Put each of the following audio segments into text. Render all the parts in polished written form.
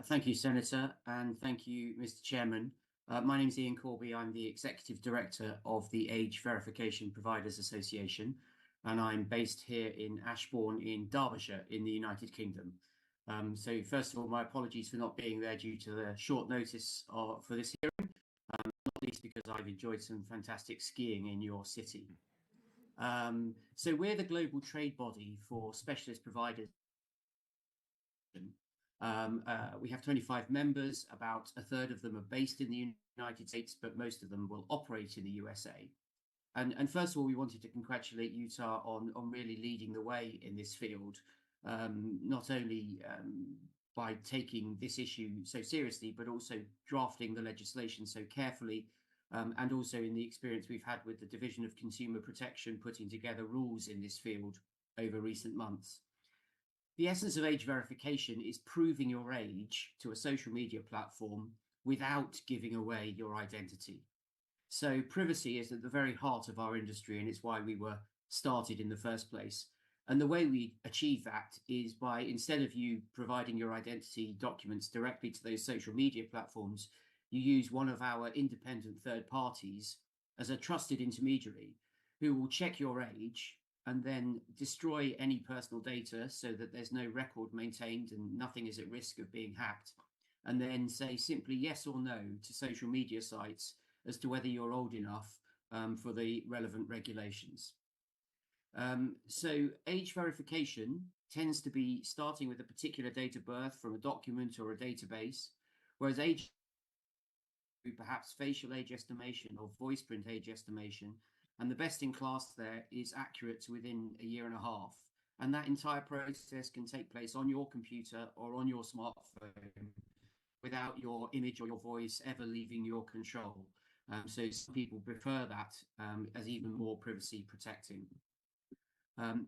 Thank you, Senator, and thank you, Mr. Chairman. My name is Ian Corby. I'm the Executive Director of the Age Verification Providers Association, and I'm based here in Ashbourne in Derbyshire in the United Kingdom. So first of all, my apologies for not being there due to the short notice for this hearing, not least because I've enjoyed some fantastic skiing in your city. So we're the global trade body for specialist providers. We have 25 members, about a third of them are based in the United States, but most of them will operate in the USA. And first of all, we wanted to congratulate Utah on really leading the way in this field, not only by taking this issue so seriously, but also drafting the legislation so carefully, and also in the experience we've had with the Division of Consumer Protection putting together rules in this field over recent months. The essence of age verification is proving your age to a social media platform without giving away your identity. So privacy is at the very heart of our industry, and it's why we were started in the first place. And the way we achieve that is by, instead of you providing your identity documents directly to those social media platforms, you use one of our independent third parties as a trusted intermediary who will check your age and then destroy any personal data so that there's no record maintained and nothing is at risk of being hacked, and then say simply yes or no to social media sites as to whether you're old enough for the relevant regulations. So age verification tends to be starting with a particular date of birth from a document or a database, whereas age, perhaps facial age estimation or voice print age estimation, and the best in class there is accurate to within a year and a half. And that entire process can take place on your computer or on your smartphone without your image or your voice ever leaving your control. So some people prefer that as even more privacy protecting. I'm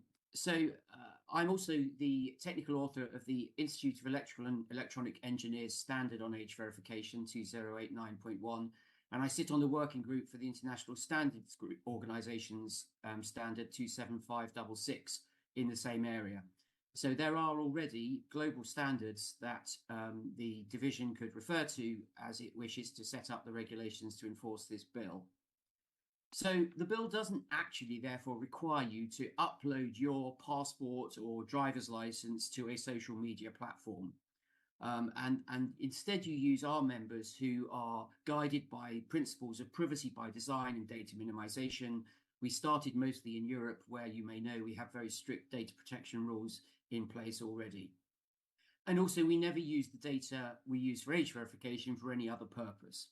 also the technical author of the Institute of Electrical and Electronic Engineers Standard on Age Verification 2089.1. And I sit on the working group for the International Standards Group Organization's Standard 27566 in the same area. So there are already global standards that the division could refer to as it wishes to set up the regulations to enforce this bill. So the bill doesn't actually therefore require you to upload your passport or driver's license to a social media platform. And instead you use our members who are guided by principles of privacy by design and data minimization. We started mostly in Europe, where you may know we have very strict data protection rules in place already. And also we never use the data we use for age verification for any other purpose.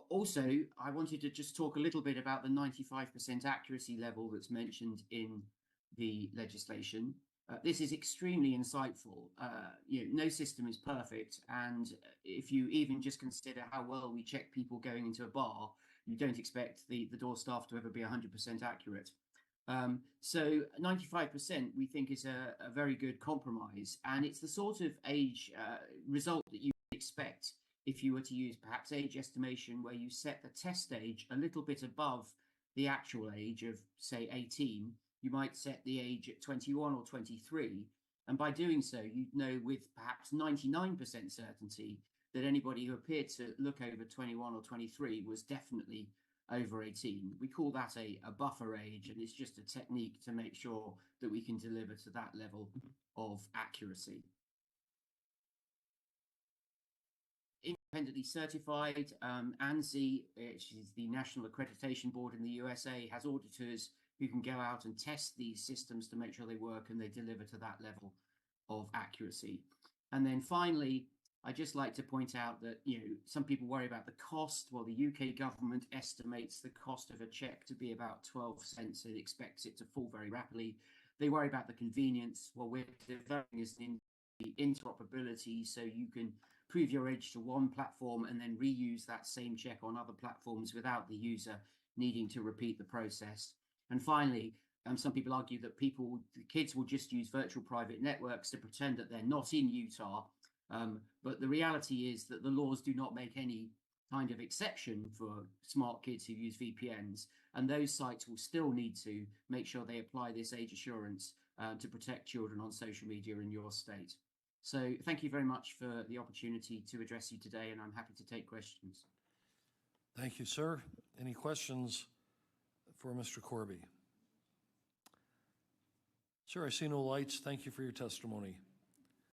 Also, I wanted to just talk a little bit about the 95% accuracy level that's mentioned in the legislation. This is extremely insightful. No system is perfect, and if you even just consider how well we check people going into a bar, you don't expect the door staff to ever be 100% accurate. So 95% we think is a very good compromise, and it's the sort of age result that you expect if you were to use perhaps age estimation, where you set the test age a little bit above the actual age of, say, 18. You might set the age at 21 or 23. And by doing so, you'd know with perhaps 99% certainty that anybody who appeared to look over 21 or 23 was definitely over 18. We call that a buffer age, and it's just a technique to make sure that we can deliver to that level of accuracy. Independently certified, ANSI, which is the National Accreditation Board in the USA, has auditors who can go out and test these systems to make sure they work and they deliver to that level of accuracy. And then finally, I'd just like to point out that, some people worry about the cost. Well, the UK government estimates the cost of a check to be about 12 cents and expects it to fall very rapidly. They worry about the convenience. Well, we're developing this in the interoperability, so you can prove your age to one platform and then reuse that same check on other platforms without the user needing to repeat the process. And finally, some people argue that the kids will just use virtual private networks to pretend that they're not in Utah. But the reality is that the laws do not make any kind of exception for smart kids who use VPNs. And those sites will still need to make sure they apply this age assurance to protect children on social media in your state. So thank you very much for the opportunity to address you today, and I'm happy to take questions. Thank you, sir. Any questions for Mr. Corby? Sir, I see no lights. Thank you for your testimony.